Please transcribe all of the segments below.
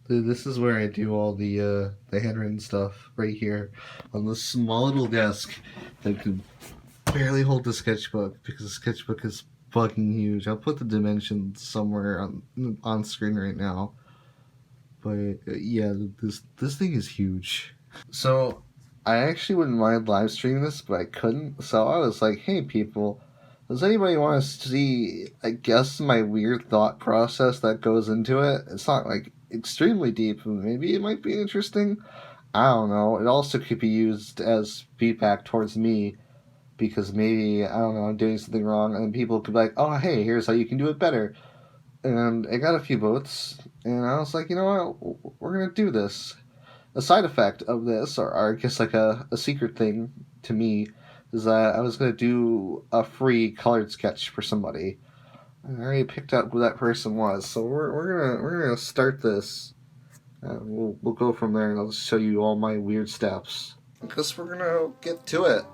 This is where I do all the handwritten stuff right here on this small little desk that can barely hold the sketchbook because the sketchbook is fucking huge. I'll put the dimensions somewhere on screen right now. But yeah, this thing is huge. So I actually wouldn't mind live streaming this, but I couldn't. So I was like, "Hey, people, does anybody want to see? I guess my weird thought process that goes into it. It's not like extremely deep, but maybe it might be interesting. I don't know. It also could be used as feedback towards me because maybe I don't know I'm doing something wrong, and people could be like, "Oh, hey, here's how you can do it better." And it got a few votes, and I was like, you know what, we're gonna do this. A side effect of this, or I guess like a secret thing to me, is that I was gonna do a free colored sketch for somebody. I already picked out who that person was, so we're gonna start this. We'll go from there, and I'll just show you all my weird steps. Because we're gonna get to it.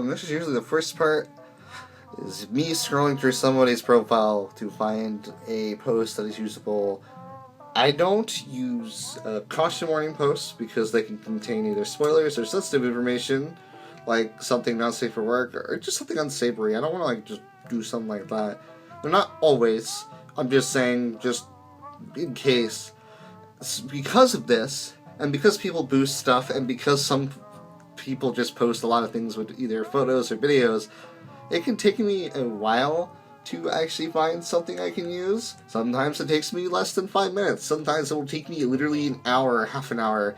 This is usually the first part. Is me scrolling through somebody's profile to find a post that is usable. I don't use caution warning posts because they can contain either spoilers or sensitive information, like something not safe for work or just something unsavory. I don't want to like just do something like that. They're not always. I'm just saying, just in case. Because of this, and because people boost stuff, and because some people just post a lot of things with either photos or videos, it can take me a while to actually find something I can use. Sometimes it takes me less than 5 minutes. Sometimes it will take me literally an hour, half an hour.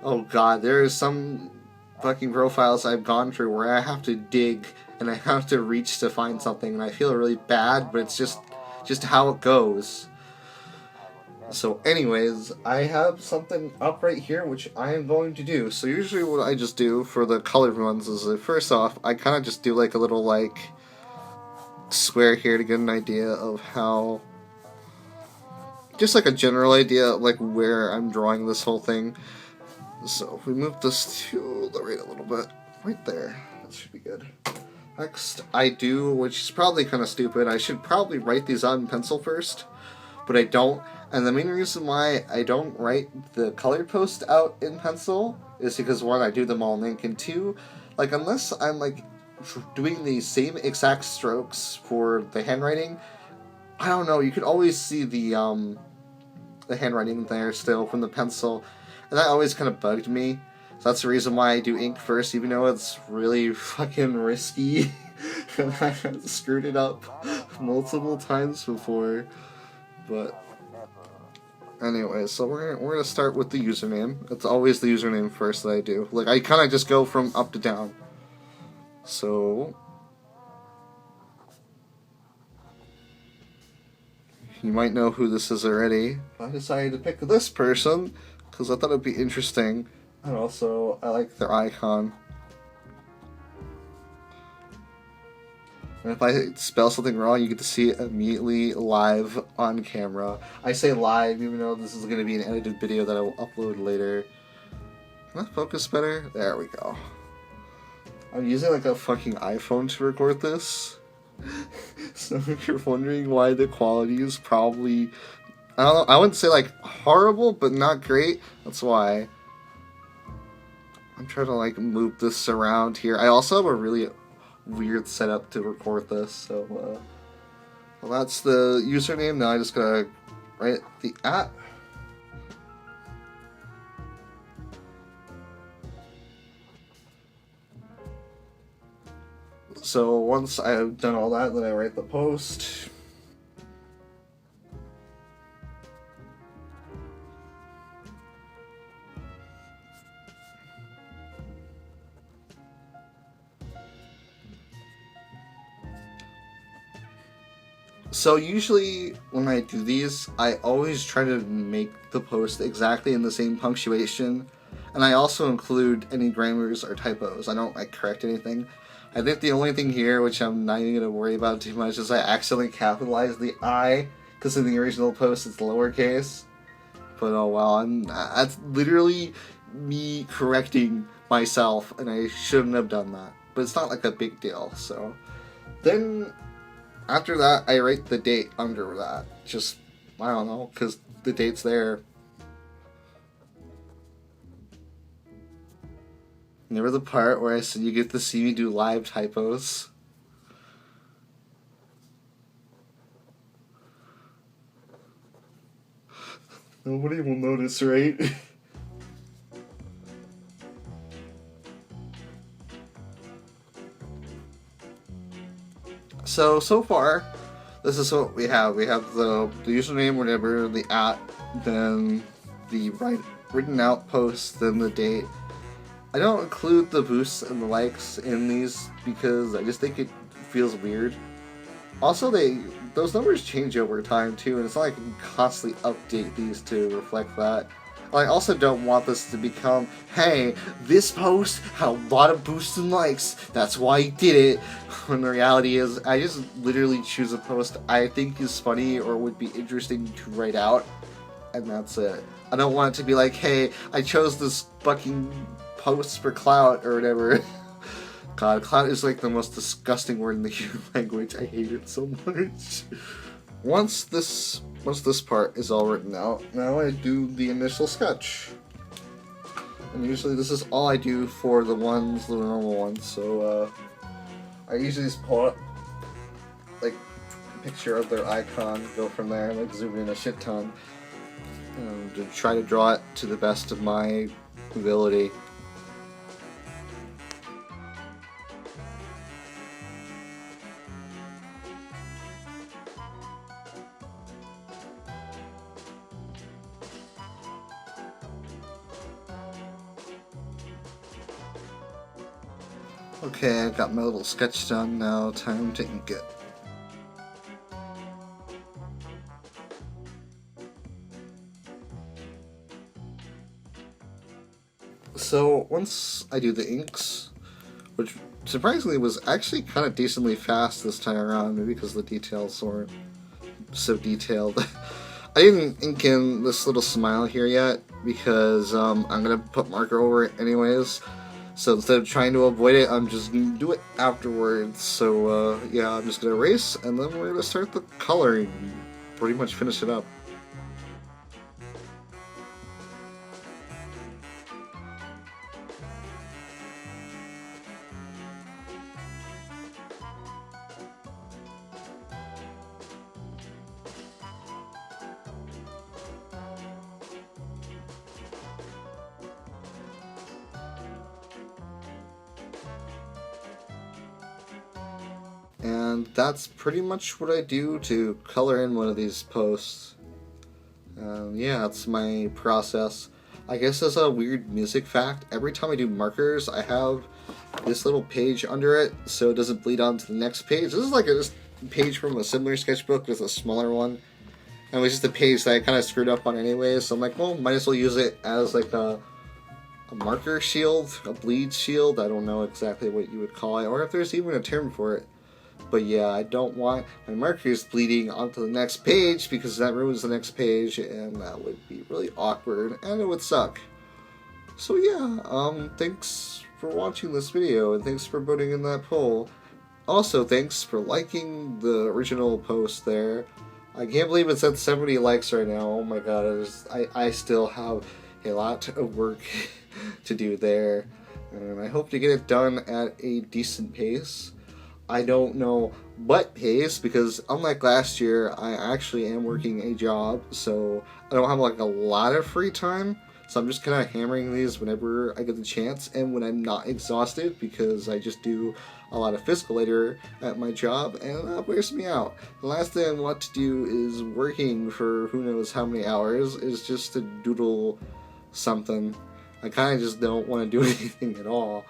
Oh god, there is some fucking profiles I've gone through where I have to dig and I have to reach to find something, and I feel really bad, but it's just how it goes. So anyways, I have something up right here which I am going to do. So usually what I just do for the colored ones is first off, I kind of just do like a little like square here to get an idea of how, just like a general idea of like where I'm drawing this whole thing. So if we move this to the right a little bit, right there, that should be good. Next I do, which is probably kind of stupid, I should probably write these out in pencil first, but I don't. And the main reason why I don't write the colored post out in pencil is because, one, I do them all in ink, and two, like, unless I'm like doing the same exact strokes for the handwriting, I don't know, you could always see the handwriting there still from the pencil, and that always kind of bugged me. So that's the reason why I do ink first, even though it's really fucking risky. And I have screwed it up multiple times before. But anyway, so we're gonna start with the username. It's always the username first that I do. Like, I kind of just go from up to down. So you might know who this is already. I decided to pick this person because I thought it'd be interesting, and also I like their icon. And if I spell something wrong, you get to see it immediately live on camera. I say live, even though this is going to be an edited video that I will upload later. Can that focus better? There we go. I'm using like a fucking iPhone to record this. So if you're wondering why the quality is probably, I don't know, I wouldn't say like horrible, but not great, that's why. I'm trying to like move this around here. I also have a really weird setup to record this, so well, that's the username. Now I just gotta write the @ so once I've done all that, then I write the post. So usually when I do these, I always try to make the post exactly in the same punctuation, and I also include any grammars or typos. I don't like correct anything. I think the only thing here, which I'm not even going to worry about too much, is I accidentally capitalized the I, because in the original post it's lowercase. But oh well, that's literally me correcting myself, and I shouldn't have done that. But it's not like a big deal, so. Then after that, I write the date under that. Just, I don't know, because the date's there. Remember the part where I said you get to see me do live typos? Nobody will notice, right? So far, this is what we have. We have the username, whatever, the @ then the written out post, then the date. I don't include the boosts and the likes in these because I just think it feels weird. Also, those numbers change over time too, and it's not like I can constantly update these to reflect that. I also don't want this to become, hey, this post had a lot of boosts and likes, that's why I did it. When the reality is, I just literally choose a post I think is funny or would be interesting to write out, and that's it. I don't want it to be like, hey, I chose this fucking post for clout or whatever. God, clout is like the most disgusting word in the human language. I hate it so much. Once this part is all written out, now I do the initial sketch. And usually this is all I do for the normal ones, so I usually just pull up like a picture of their icon, go from there, and like zoom in a shit ton, and to try to draw it to the best of my ability. Okay, I got my little sketch done now, time to ink it. So once I do the inks, which surprisingly was actually kind of decently fast this time around, maybe because the details weren't so detailed. I didn't ink in this little smile here yet because I'm gonna put marker over it anyways. So instead of trying to avoid it, I'm just gonna do it afterwards. So yeah, I'm just gonna erase, and then we're gonna start the coloring. Pretty much finish it up. And that's pretty much what I do to color in one of these posts. Yeah, that's my process. I guess as a weird music fact, every time I do markers, I have this little page under it so it doesn't bleed onto the next page. This is like a page from a similar sketchbook with a smaller one. And it was just a page that I kind of screwed up on anyway, so I'm like, well, might as well use it as like a marker shield, a bleed shield. I don't know exactly what you would call it, or if there's even a term for it. But yeah, I don't want my markers bleeding onto the next page because that ruins the next page and that would be really awkward and it would suck. So yeah, thanks for watching this video and thanks for voting in that poll. Also, thanks for liking the original post there. I can't believe it's at 70 likes right now. Oh my god, I still have a lot of work to do there. And I hope to get it done at a decent pace. I don't know what pace because unlike last year, I actually am working a job, so I don't have like a lot of free time. So I'm just kind of hammering these whenever I get the chance and when I'm not exhausted because I just do a lot of physical labor at my job and that wears me out. The last thing I want to do is working for who knows how many hours is just to doodle something. I kind of just don't want to do anything at all.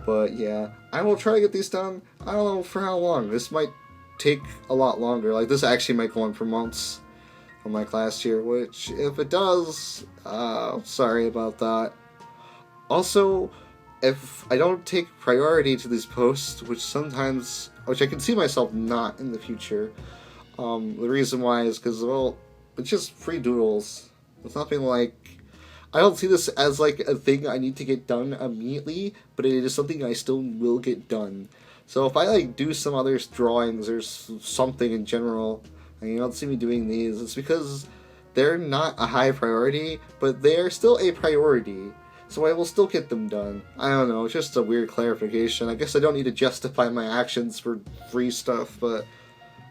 But yeah, I will try to get these done. I don't know for how long. This might take a lot longer. Like, this actually might go on for months from like last year, which if it does, sorry about that. Also, if I don't take priority to these posts, which I can see myself not in the future, the reason why is because, well, it's just free doodles. It's nothing like, I don't see this as like a thing I need to get done immediately, but it is something I still will get done. So if I like do some other drawings or something in general, and you don't see me doing these, it's because they're not a high priority, but they are still a priority. so I will still get them done. I don't know, it's just a weird clarification. I guess I don't need to justify my actions for free stuff, but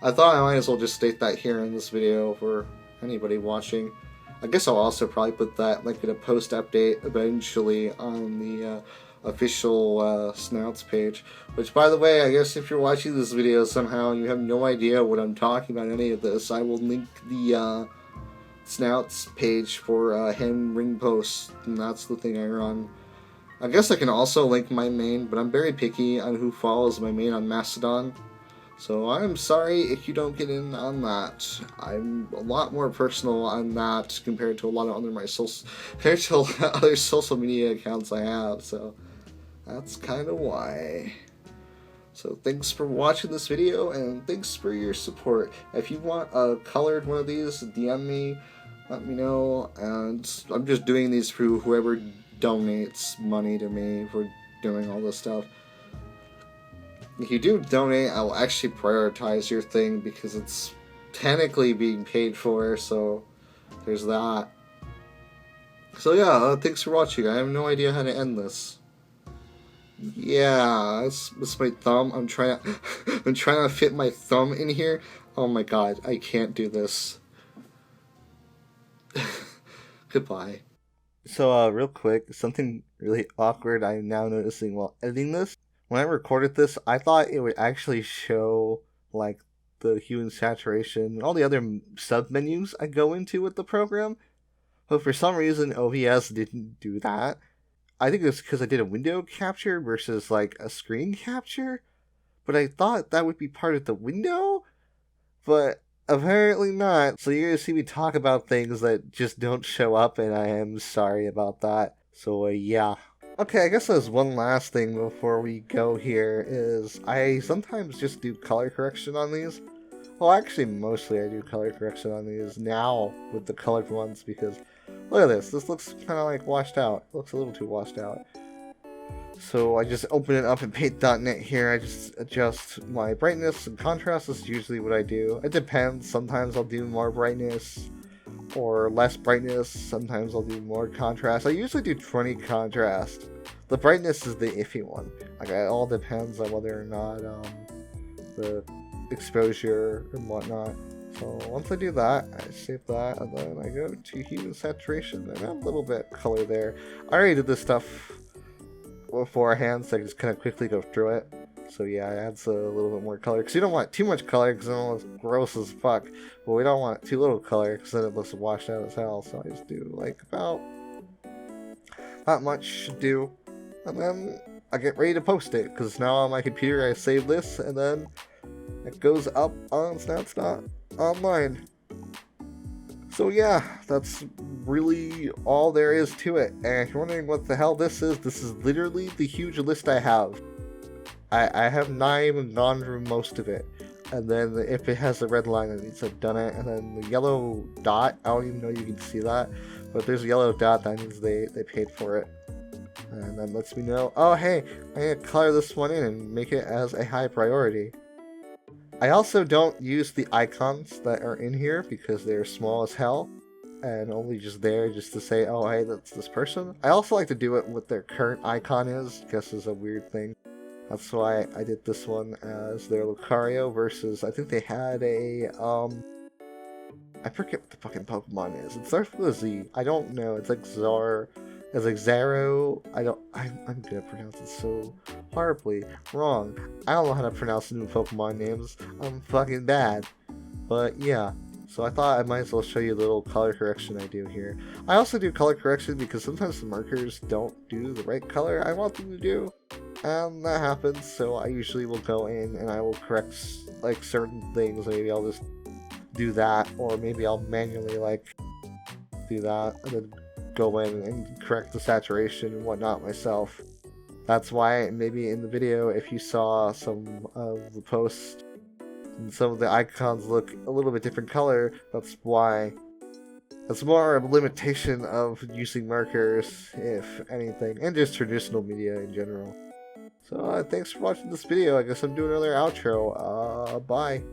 I thought I might as well just state that here in this video for anybody watching. I guess I'll also probably put that link in a post update eventually on the official Snouts page. Which, by the way, I guess if you're watching this video somehow and you have no idea what I'm talking about any of this, I will link the Snouts page for HandWrittenPosts, and that's the thing I run. I guess I can also link my main, but I'm very picky on who follows my main on Mastodon. So I'm sorry if you don't get in on that. I'm a lot more personal on that compared to a lot of other social media accounts I have. So that's kind of why. So thanks for watching this video, and thanks for your support. If you want a colored one of these, DM me, let me know. And I'm just doing these for whoever donates money to me for doing all this stuff. If you do donate, I'll actually prioritize your thing because it's technically being paid for, so there's that. So yeah, thanks for watching. I have no idea how to end this. Yeah, that's my thumb. I'm trying to fit my thumb in here. Oh my god, I can't do this. Goodbye. So real quick, something really awkward I'm now noticing while editing this. When I recorded this, I thought it would actually show, like, the hue and saturation and all the other sub-menus I go into with the program, but for some reason OBS didn't do that. I think it's because I did a window capture versus, like, a screen capture, but I thought that would be part of the window, but apparently not. So you're gonna see me talk about things that just don't show up, and I am sorry about that. So yeah. Okay, I guess there's one last thing before we go here, is I sometimes just do color correction on these. Well, actually, mostly I do color correction on these now with the colored ones, because look at this. This looks kind of like washed out. It looks a little too washed out. So I just open it up in Paint.net here. I just adjust my brightness and contrast. This is usually what I do. It depends. Sometimes I'll do more brightness or less brightness. Sometimes I'll do more contrast. I usually do 20 contrast. The brightness is the iffy one. Like, it all depends on whether or not the exposure and whatnot. So once I do that, I save that, and then I go to hue and saturation, and I have a little bit of color there. I already did this stuff beforehand, so I just kind of quickly go through it. So yeah, it adds a little bit more color, because you don't want too much color, because then it looks gross as fuck. But we don't want too little color, because then it looks washed out as hell. So I just do like about that much should do, and then I get ready to post it, because now on my computer I save this, and then it goes up on Snouts.Online. So yeah, that's really all there is to it. And if you're wondering what the hell this is literally the huge list I have. I have not even gone through most of it. And then if it has the red line, it means I've done it. And then the yellow dot, I don't even know you can see that. But if there's a yellow dot, that means they paid for it. And that lets me know, oh hey, I'm going to color this one in and make it as a high priority. I also don't use the icons that are in here because they're small as hell and only just there just to say, oh hey, that's this person. I also like to do it what their current icon is, I guess is a weird thing. That's why I did this one as their Lucario versus, I think they had a, I forget what the fucking Pokemon is. It starts with a Z. I don't know. It's like Zaro. It's like Zaro. I'm gonna pronounce it so horribly wrong. I don't know how to pronounce new Pokemon names. I'm fucking bad. But yeah. So I thought I might as well show you a little color correction I do here. I also do color correction because sometimes the markers don't do the right color I want them to do. And that happens, so I usually will go in and I will correct like certain things. Maybe I'll just do that, or maybe I'll manually like do that and then go in and correct the saturation and whatnot myself. That's why maybe in the video, if you saw some of the posts and some of the icons look a little bit different color, that's why. That's more of a limitation of using markers, if anything, and just traditional media in general. So thanks for watching this video. I guess I'm doing another outro. Bye.